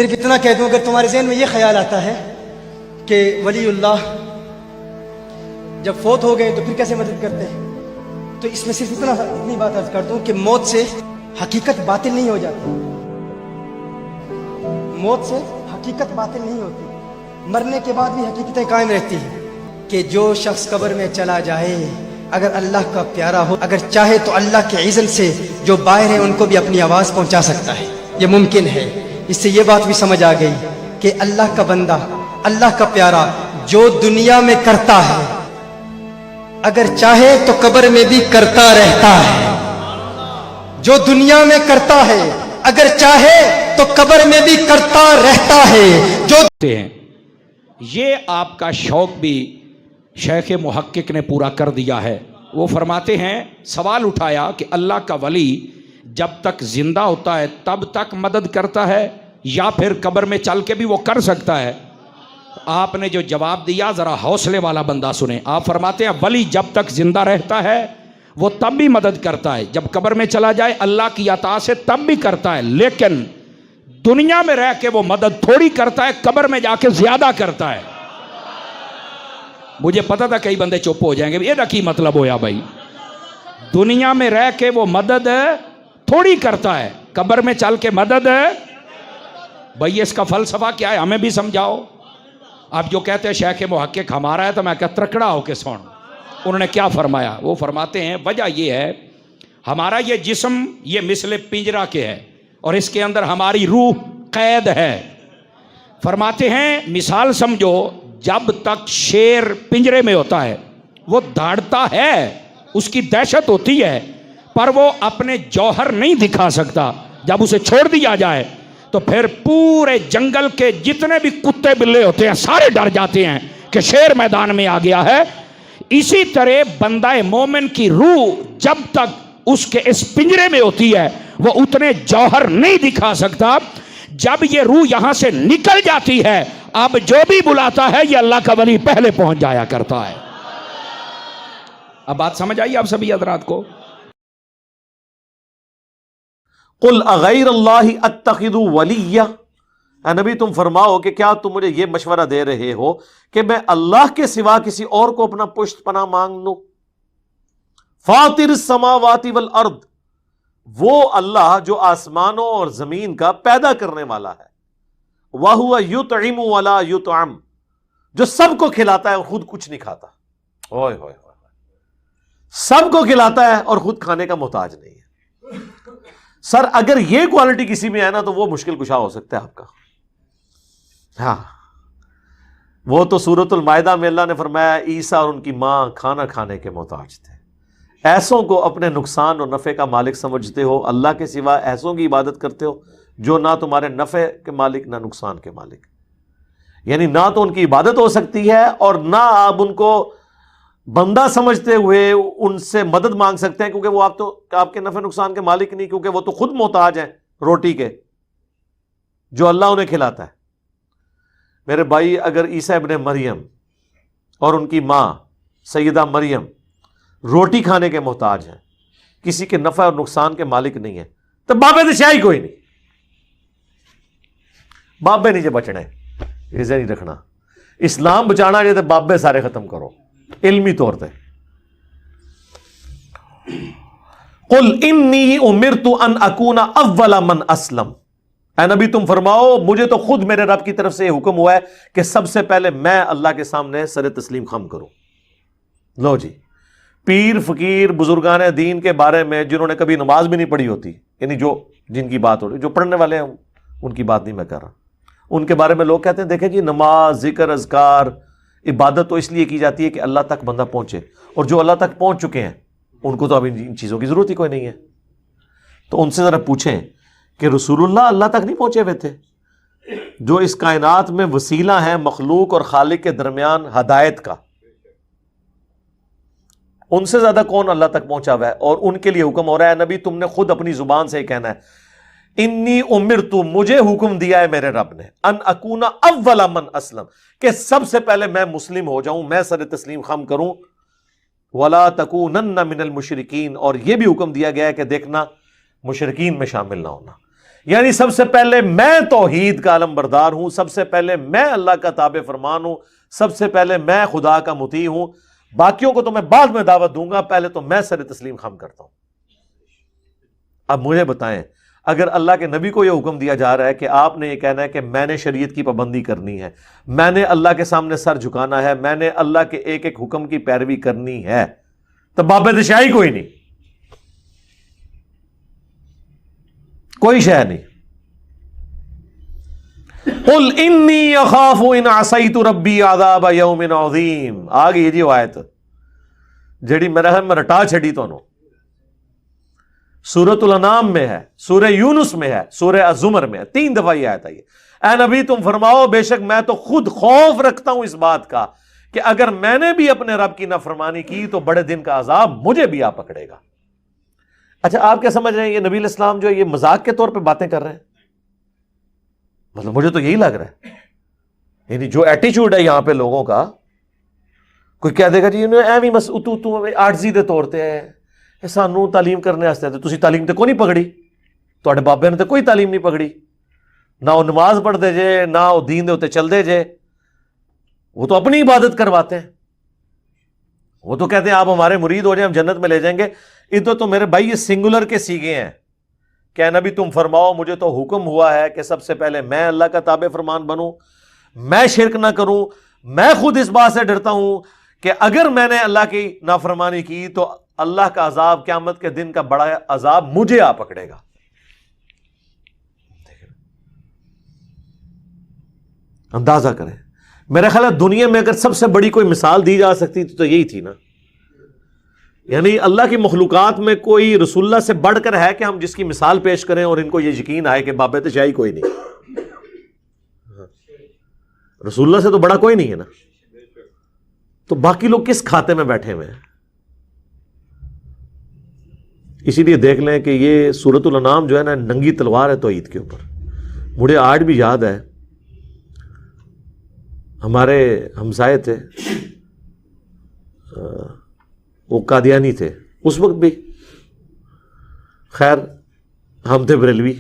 صرف اتنا کہہ دوں اگر تمہارے ذہن میں یہ خیال آتا ہے کہ ولی اللہ جب فوت ہو گئے تو پھر کیسے مدد کرتے ہیں، تو اس میں صرف اتنی بات عرض کر دوں کہ موت سے حقیقت باطل نہیں ہو جاتی، موت سے حقیقت باطل نہیں ہوتی، مرنے کے بعد بھی حقیقتیں قائم رہتی ہیں کہ جو شخص قبر میں چلا جائے اگر اللہ کا پیارا ہو، اگر چاہے تو اللہ کے اذن سے جو باہر ہیں ان کو بھی اپنی آواز پہنچا سکتا ہے، یہ ممکن ہے۔ اس سے یہ بات بھی سمجھ آ گئی کہ اللہ کا بندہ، اللہ کا پیارا جو دنیا میں کرتا ہے اگر چاہے تو قبر میں بھی کرتا رہتا ہے، جو دنیا میں کرتا ہے اگر چاہے تو قبر میں بھی کرتا رہتا ہے، جو یہ آپ کا شوق بھی شیخ محقق نے پورا کر دیا ہے۔ وہ فرماتے ہیں، سوال اٹھایا کہ اللہ کا ولی جب تک زندہ ہوتا ہے تب تک مدد کرتا ہے یا پھر قبر میں چل کے بھی وہ کر سکتا ہے؟ آپ نے جو جواب دیا ذرا حوصلے والا بندہ سنیں۔ آپ فرماتے ہیں ولی جب تک زندہ رہتا ہے وہ تب بھی مدد کرتا ہے، جب قبر میں چلا جائے اللہ کی عطا سے تب بھی کرتا ہے، لیکن دنیا میں رہ کے وہ مدد تھوڑی کرتا ہے، قبر میں جا کے زیادہ کرتا ہے۔ مجھے پتا تھا کئی بندے چپ ہو جائیں گے، یہ کی مطلب ہویا بھائی؟ دنیا میں رہ کے وہ مدد تھوڑی کرتا ہے، قبر میں چل کے مدد۔ بھائی اس کا فلسفہ کیا ہے ہمیں بھی سمجھاؤ۔ اب جو کہتے ہیں شیخ محقق ہمارا ہے تو میں کہتا ترکڑا ہو کے سن، انہوں نے کیا فرمایا؟ وہ فرماتے ہیں وجہ یہ ہے ہمارا یہ جسم یہ مثل پنجرا کے ہے اور اس کے اندر ہماری روح قید ہے۔ فرماتے ہیں مثال سمجھو، جب تک شیر پنجرے میں ہوتا ہے وہ دھاڑتا ہے، اس کی دہشت ہوتی ہے، پر وہ اپنے جوہر نہیں دکھا سکتا۔ جب اسے چھوڑ دیا جائے تو پھر پورے جنگل کے جتنے بھی کتے بلے ہوتے ہیں سارے ڈر جاتے ہیں کہ شیر میدان میں آ گیا ہے۔ اسی طرح بندہ مومن کی روح جب تک اس کے اس پنجرے میں ہوتی ہے وہ اتنے جوہر نہیں دکھا سکتا۔ جب یہ روح یہاں سے نکل جاتی ہے اب جو بھی بلاتا ہے یہ اللہ کا ولی پہلے پہنچ جایا کرتا ہے۔ اب بات سمجھ آئی آپ سبھی حضرات کو؟ قل اغیر اللہ اتخذ ولیہ، اے نبی تم فرماؤ کہ کیا تم مجھے یہ مشورہ دے رہے ہو کہ میں اللہ کے سوا کسی اور کو اپنا پشت پناہ مانگ لوں؟ فاطر السماوات والارض، وہ اللہ جو آسمانوں اور زمین کا پیدا کرنے والا ہے، وَهُوَ يُطْعِمُ وَلَا يُطْعَمُ، جو سب کو کھلاتا ہے اور خود کچھ نہیں کھاتا۔ اوئے ہوئے ہوئے، سب کو کھلاتا ہے اور خود کھانے کا محتاج نہیں ہے۔ سر اگر یہ کوالٹی کسی میں ہے نا تو وہ مشکل کشا ہو سکتا ہے آپ کا۔ ہاں وہ تو سورۃ المائدہ میں اللہ نے فرمایا عیسیٰ اور ان کی ماں کھانا کھانے کے محتاج تھے۔ ایسوں کو اپنے نقصان اور نفع کا مالک سمجھتے ہو، اللہ کے سوا ایسوں کی عبادت کرتے ہو جو نہ تمہارے نفع کے مالک نہ نقصان کے مالک، یعنی نہ تو ان کی عبادت ہو سکتی ہے اور نہ آپ ان کو بندہ سمجھتے ہوئے ان سے مدد مانگ سکتے ہیں، کیونکہ وہ آپ کے نفع نقصان کے مالک نہیں، کیونکہ وہ تو خود محتاج ہیں روٹی کے جو اللہ انہیں کھلاتا ہے۔ میرے بھائی اگر عیسیٰ ابن مریم اور ان کی ماں سیدہ مریم روٹی کھانے کے محتاج ہیں، کسی کے نفع اور نقصان کے مالک نہیں ہے، تو بابے تو شاہی کوئی نہیں، بابے نیچے بچنا ہے، اسے نہیں رکھنا۔ اسلام بچانا چاہتے بابے سارے ختم کرو علمی طور پہ۔ قل انی امرت ان اکون اول من اسلم، اے نبی تم فرماؤ مجھے تو خود میرے رب کی طرف سے یہ حکم ہوا ہے کہ سب سے پہلے میں اللہ کے سامنے سر تسلیم خم کروں۔ لو جی، پیر فقیر بزرگان دین کے بارے میں جنہوں نے کبھی نماز بھی نہیں پڑھی ہوتی، یعنی جن کی بات ہو رہی، جو پڑھنے والے ہیں ان کی بات نہیں میں کر رہا، ان کے بارے میں لوگ کہتے ہیں دیکھیں جی نماز ذکر اذکار عبادت تو اس لیے کی جاتی ہے کہ اللہ تک بندہ پہنچے، اور جو اللہ تک پہنچ چکے ہیں ان کو تو اب ان چیزوں کی ضرورت ہی کوئی نہیں ہے۔ تو ان سے ذرا پوچھیں کہ رسول اللہ تک نہیں پہنچے ہوئے تھے، جو اس کائنات میں وسیلہ ہیں مخلوق اور خالق کے درمیان ہدایت کا، ان سے زیادہ کون اللہ تک پہنچا ہوا ہے؟ اور ان کے لیے حکم ہو رہا ہے نبی تم نے خود اپنی زبان سے کہنا ہے انی امرت، مجھے حکم دیا ہے میرے رب نے، ان اکون اول من اسلم، کہ سب سے پہلے میں مسلم ہو جاؤں، میں سر تسلیم خم کروں، ولا تکونن من المشرکین، اور یہ بھی حکم دیا گیا ہے کہ دیکھنا مشرکین میں شامل نہ ہونا۔ یعنی سب سے پہلے میں توحید کا علم بردار ہوں، سب سے پہلے میں اللہ کا تابع فرمان ہوں، سب سے پہلے میں خدا کا مطیع ہوں، باقیوں کو تو میں بعد میں دعوت دوں گا، پہلے تو میں سر تسلیم خم کرتا ہوں۔ اب مجھے بتائیں، اگر اللہ کے نبی کو یہ حکم دیا جا رہا ہے کہ آپ نے یہ کہنا ہے کہ میں نے شریعت کی پابندی کرنی ہے، میں نے اللہ کے سامنے سر جھکانا ہے، میں نے اللہ کے ایک ایک حکم کی پیروی کرنی ہے، تو بابت شاہی کوئی نہیں، کوئی شے نہیں۔ قل انی اخاف ان عصیت ربی عذاب یوم عظیم، آ گئی جی وہ آیت جڑی میرا ہے میں رٹا چھڑی تو سورۃ الانعام میں ہے، سورہ یونس میں ہے، سورہ الزمر میں ہے، 3 دفعہ یہ آیت آئی ہے۔ اے نبی تم فرماؤ بے شک میں تو خود خوف رکھتا ہوں اس بات کا کہ اگر میں نے بھی اپنے رب کی نافرمانی کی تو بڑے دن کا عذاب مجھے بھی آ پکڑے گا۔ اچھا آپ کیا سمجھ رہے ہیں یہ نبی علیہ السلام جو ہے یہ مذاق کے طور پہ باتیں کر رہے ہیں؟ مطلب مجھے تو یہی لگ رہا ہے، یعنی جو ایٹیچیوڈ ہے یہاں پہ لوگوں کا، کوئی کہہ دے گا جی ایویں بس تو عاجزی دے طور تے ہے، سانو تعلیم کرنے واسطے تسی تعلیم تے کوئی نہیں پکڑی، تواڈے بابے نے تے کوئی تعلیم نہیں پکڑی، نہ وہ نماز پڑھ دے جے، نہ وہ دین دے اوتے چل دے جے، وہ تو اپنی عبادت کرواتے ہیں، وہ تو کہتے ہیں آپ ہمارے مرید ہو جائیں ہم جنت میں لے جائیں گے۔ ادھر تو میرے بھائی یہ سنگولر کے سیگے ہیں کہ نبی تم فرماؤ مجھے تو حکم ہوا ہے کہ سب سے پہلے میں اللہ کا تابع فرمان بنوں، میں شرک نہ کروں، میں خود اس بات سے ڈرتا ہوں کہ اگر میں نے اللہ کی نافرمانی کی تو اللہ کا عذاب قیامت کے دن کا بڑا عذاب مجھے آ پکڑے گا۔ اندازہ کریں، میرا خیال ہے دنیا میں اگر سب سے بڑی کوئی مثال دی جا سکتی تو یہی تھی نا، یعنی اللہ کی مخلوقات میں کوئی رسول اللہ سے بڑھ کر ہے کہ ہم جس کی مثال پیش کریں اور ان کو یہ یقین آئے کہ بابت شاہی کوئی نہیں، رسول اللہ سے تو بڑا کوئی نہیں ہے نا، تو باقی لوگ کس کھاتے میں بیٹھے ہوئے ہیں؟ اسی لیے دیکھ لیں کہ یہ سورۃ الانعام جو ہے نا ننگی تلوار ہے توحید کے اوپر۔ مجھے آج بھی یاد ہے ہمارے ہمسائے تھے، وہ قادیانی تھے اس وقت بھی، خیر ہم تھے بریلوی،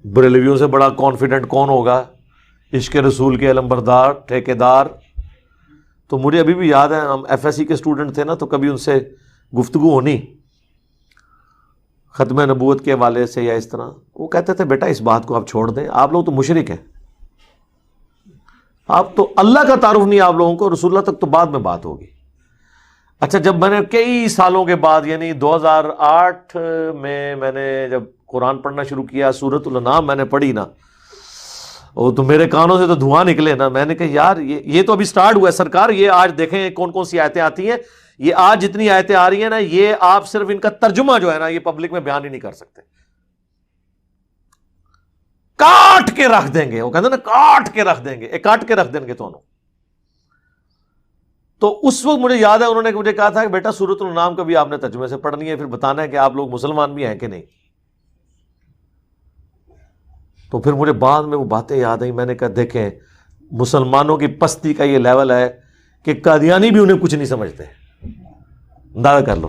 بریلویوں سے بڑا کانفیڈنٹ کون ہوگا، عشق رسول کے علم بردار ٹھیکیدار۔ تو مجھے ابھی بھی یاد ہے ہم ایف ایس سی کے اسٹوڈنٹ تھے نا، تو کبھی ان سے گفتگو ہونی ختم نبوت کے حوالے سے یا اس طرح، وہ کہتے تھے بیٹا اس بات کو آپ چھوڑ دیں، آپ لوگ تو مشرک ہیں، آپ تو اللہ کا تعارف نہیں آپ لوگوں کو، رسول اللہ تک تو بعد میں بات ہوگی۔ اچھا جب میں نے کئی سالوں کے بعد یعنی 2008 میں نے جب قرآن پڑھنا شروع کیا، سورۃ الانعام میں نے پڑھی نا، وہ تو میرے کانوں سے تو دھواں نکلے نا، میں نے کہا یار یہ تو ابھی سٹارٹ ہوا ہے سرکار، یہ آج دیکھیں کون کون سی آیتیں آتی ہیں، یہ آج جتنی آیتیں آ رہی ہیں نا یہ آپ صرف ان کا ترجمہ جو ہے نا یہ پبلک میں بیان ہی نہیں کر سکتے، کاٹ کے رکھ دیں گے، وہ کہتے ہیں نا کاٹ کے رکھ دیں گے، کاٹ کے رکھ دیں گے تو اس وقت مجھے یاد ہے انہوں نے مجھے کہا تھا کہ بیٹا سورۃ الانعام کا بھی آپ نے ترجمے سے پڑھنی ہے، پھر بتانا ہے کہ آپ لوگ مسلمان بھی ہیں کہ نہیں۔ تو پھر مجھے بعد میں وہ باتیں یاد آئیں، میں نے کہا دیکھیں مسلمانوں کی پستی کا یہ لیول ہے کہ قادیانی بھی انہیں کچھ نہیں سمجھتے، اندازہ کر لو،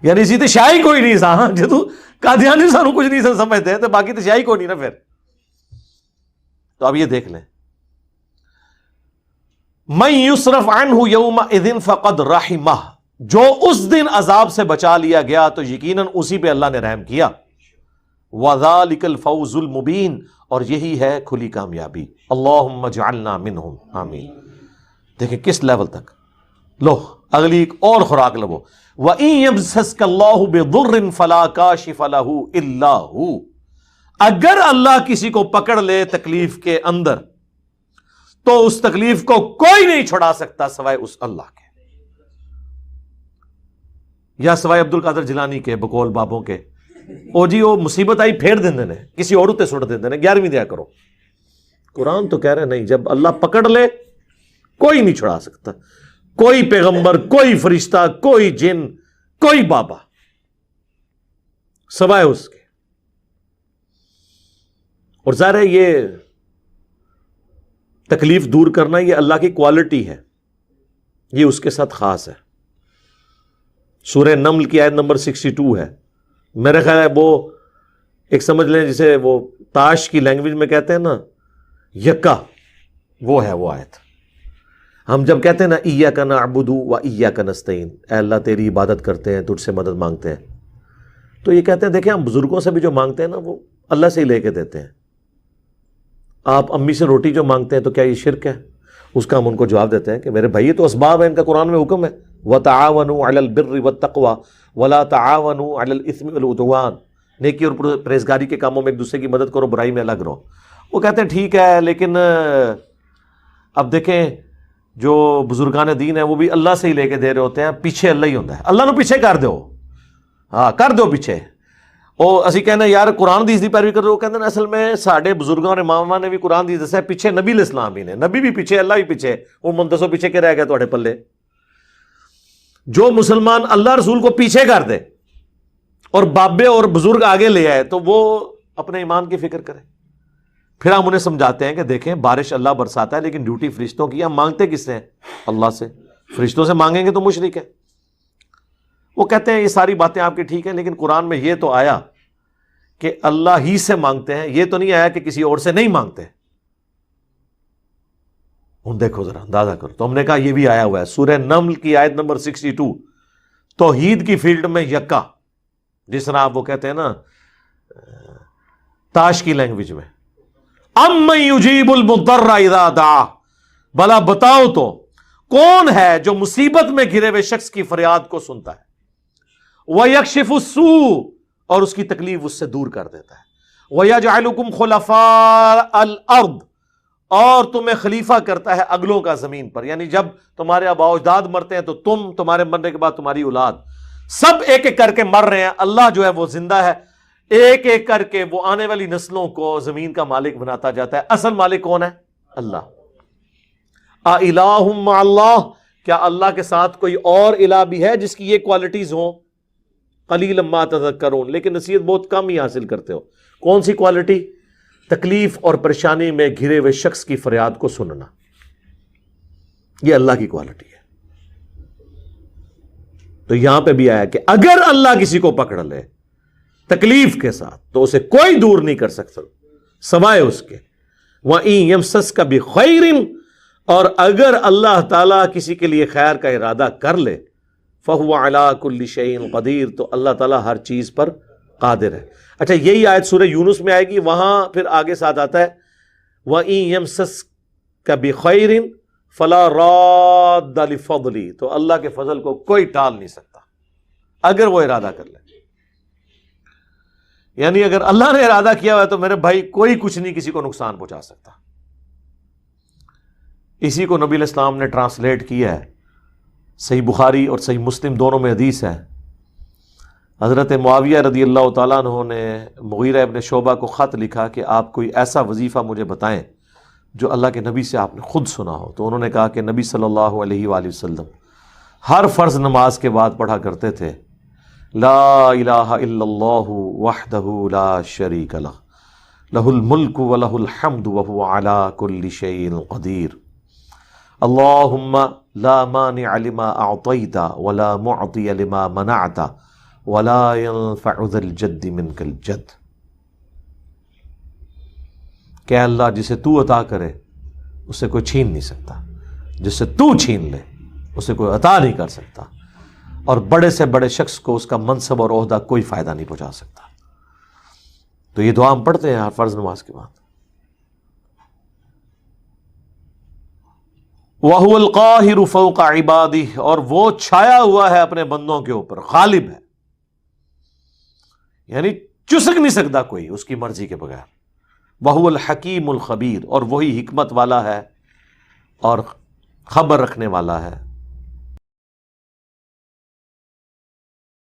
یعنی اسی تو شاہی کوئی نہیں سا جدو قادیانی سانو کچھ نہیں سمجھتے تو باقی تو شاہی کوئی نہیں نا پھر۔ تو اب یہ دیکھ لیں، من یصرف عنہ یومئذ فقد رحمہ، جو اس دن عذاب سے بچا لیا گیا تو یقیناً اسی پہ اللہ نے رحم کیا، وذالک الفوز المبین، اور یہی ہے کھلی کامیابی، اللہم اجعلنا منہم، آمین۔ دیکھیں کس لیول تک، لو اگلی ایک اور خوراک لبو، وَإِن يَمْسَسْكَ اللَّهُ بِضُرٍّ فَلَا كَاشِفَ لَهُ إِلَّا هُوَ، اگر اللہ کسی کو پکڑ لے تکلیف کے اندر تو اس تکلیف کو کوئی نہیں چھڑا سکتا سوائے اس اللہ کے، یا سوائے عبد القادر جیلانی کے بقول بابوں کے، او جی وہ مصیبت آئی پھیر دیں دینے کسی اور تے سٹ دیں دینے 11ویں دیا کرو، قرآن تو کہہ رہے نہیں، جب اللہ پکڑ لے کوئی نہیں چھڑا سکتا، کوئی پیغمبر، کوئی فرشتہ، کوئی جن، کوئی بابا سوائے اس کے۔ اور ظاہر ہے یہ تکلیف دور کرنا یہ اللہ کی کوالٹی ہے، یہ اس کے ساتھ خاص ہے۔ سورہ نمل کی آیت نمبر 62 ہے، میرے خیال ہے وہ ایک سمجھ لیں جسے وہ تاش کی لینگویج میں کہتے ہیں نا یکا، وہ ہے وہ آیت. ہم جب کہتے ہیں نا ایاک نعبد و ایاک نستعین، اے اللہ تیری عبادت کرتے ہیں، تجھ سے مدد مانگتے ہیں، تو یہ کہتے ہیں دیکھیں ہم بزرگوں سے بھی جو مانگتے ہیں نا وہ اللہ سے ہی لے کے دیتے ہیں. آپ امی سے روٹی جو مانگتے ہیں تو کیا یہ شرک ہے؟ اس کا ہم ان کو جواب دیتے ہیں کہ میرے بھائی یہ تو اسباب ہیں، ان کا قرآن میں حکم ہے وَتَعَاوَنُوا عَلَى الْبِرِّ وَالتَّقْوَى وَلَا تَعَاوَنُوا عَلَى الْإِثْمِ وَالْعُدْوَانِ، نیکی اور پرہیزگاری کے کاموں میں ایک دوسرے کی مدد کرو، برائی میں الگ رہو. وہ کہتے ہیں ٹھیک ہے، لیکن اب دیکھیں جو بزرگان دین ہیں وہ بھی اللہ سے ہی لے کے دے رہے ہوتے ہیں، پیچھے اللہ ہی ہوتا ہے. اللہ نو پیچھے کر دو، ہاں کر دو پیچھے. اور اسی کہنا یار قرآن دی پیروی کر دو، کہتے ہیں اصل میں ساڈے بزرگوں اور اماماں نے بھی قرآن دی دسیا پیچھے نبی علیہ السلام ہی نے، نبی بھی پیچھے، اللہ بھی پیچھے، وہ منتسو پیچھے کے رہ گئے تھوڑے پلے. جو مسلمان اللہ رسول کو پیچھے کر دے اور بابے اور بزرگ آگے لے آئے تو وہ اپنے ایمان کی فکر کرے. پھر ہم انہیں سمجھاتے ہیں کہ دیکھیں بارش اللہ برساتا ہے لیکن ڈیوٹی فرشتوں کی، ہم مانگتے کس سے ہیں؟ اللہ سے. فرشتوں سے مانگیں گے تو مشرک ہے. وہ کہتے ہیں یہ ساری باتیں آپ کی ٹھیک ہیں لیکن قرآن میں یہ تو آیا کہ اللہ ہی سے مانگتے ہیں، یہ تو نہیں آیا کہ کسی اور سے نہیں مانگتے. ہم دیکھو ذرا اندازہ کرو. تو ہم نے کہا یہ بھی آیا ہوا ہے سورہ نمل کی آیت نمبر 62، توحید کی فیلڈ میں یکا، جس طرح آپ وہ کہتے ہیں نا تاش کی لینگویج میں اَمَّن يُجِيبُ الْمُضْطَرَّ إِذَا دَعَاهُ، بھلا بتاؤ تو کون ہے جو مصیبت میں گھرے ہوئے شخص کی فریاد کو سنتا ہے، وَيَكْشِفُ السُّوءَ، اور اس کی تکلیف اس سے دور کر دیتا ہے، وَيَجْعَلُكُمْ خُلَفَاءَ الْأَرْضِ، اور تمہیں خلیفہ کرتا ہے اگلوں کا زمین پر. یعنی جب تمہارے آباء و اجداد مرتے ہیں تو تمہارے مرنے کے بعد تمہاری اولاد سب ایک ایک کر کے مر رہے ہیں، اللہ جو ہے وہ زندہ ہے، ایک ایک کر کے وہ آنے والی نسلوں کو زمین کا مالک بناتا جاتا ہے. اصل مالک کون ہے؟ اللہ. اِلَٰهٌ مَّعَ اللَّهِ، کیا اللہ کے ساتھ کوئی اور الہ بھی ہے جس کی یہ کوالٹیز ہوں؟ قلیلا ما تذکرون، لیکن نصیحت بہت کم ہی حاصل کرتے ہو. کون سی کوالٹی؟ تکلیف اور پریشانی میں گھرے ہوئے شخص کی فریاد کو سننا، یہ اللہ کی کوالٹی ہے. تو یہاں پہ بھی آیا کہ اگر اللہ کسی کو پکڑ لے تکلیف کے ساتھ تو اسے کوئی دور نہیں کر سکتا سوائے اس کے. وَإِن يَمْسَسْكَ بِخَيْرٍ، اور اگر اللہ تعالیٰ کسی کے لیے خیر کا ارادہ کر لے فَهُوَ عَلَىٰ كُلِّ شَيْءٍ قَدِيرٌ، تو اللہ تعالیٰ ہر چیز پر قادر ہے. اچھا یہی آیت سورہ یونس میں آئے گی، وہاں پھر آگے ساتھ آتا ہے وَإِن يَمْسَسْكَ بِخَيْرٍ فَلَا رَادَّ لِفَضْلِهِ، تو اللہ کے فضل کو کوئی ٹال نہیں سکتا اگر وہ ارادہ کر لے. یعنی اگر اللہ نے ارادہ کیا ہوا ہے تو میرے بھائی کوئی کچھ نہیں کسی کو نقصان پہنچا سکتا. اسی کو نبی علیہ السلام نے ٹرانسلیٹ کیا ہے، صحیح بخاری اور صحیح مسلم دونوں میں حدیث ہے. حضرت معاویہ رضی اللہ تعالیٰ عنہ نے مغیرہ ابن شعبہ کو خط لکھا کہ آپ کوئی ایسا وظیفہ مجھے بتائیں جو اللہ کے نبی سے آپ نے خود سنا ہو. تو انہوں نے کہا کہ نبی صلی اللہ علیہ وآلہ وسلم ہر فرض نماز کے بعد پڑھا کرتے تھے لا الہ الا اللہ وحدہ لا شریک لہ لہ الملک ولہ الحمد وہو علی کل شیء قدیر اللہم لا مانع لما اعطیت ولا معطی لما منعت ولا ينفع ذا الجد منک الجد. کہ اللہ جسے تو عطا کرے اسے کوئی چھین نہیں سکتا، جسے تو چھین لے اسے کوئی عطا نہیں کر سکتا، اور بڑے سے بڑے شخص کو اس کا منصب اور عہدہ کوئی فائدہ نہیں پہنچا سکتا. تو یہ دعا ہم پڑھتے ہیں ہر فرض نماز کے بعد. وَهُوَ الْقَاهِرُ فَوْقَ عِبَادِهِ، اور وہ چھایا ہوا ہے اپنے بندوں کے اوپر، غالب ہے، یعنی چسک نہیں سکتا کوئی اس کی مرضی کے بغیر. وَهُوَ الْحَكِيمُ الْخَبِيرُ، اور وہی حکمت والا ہے اور خبر رکھنے والا ہے.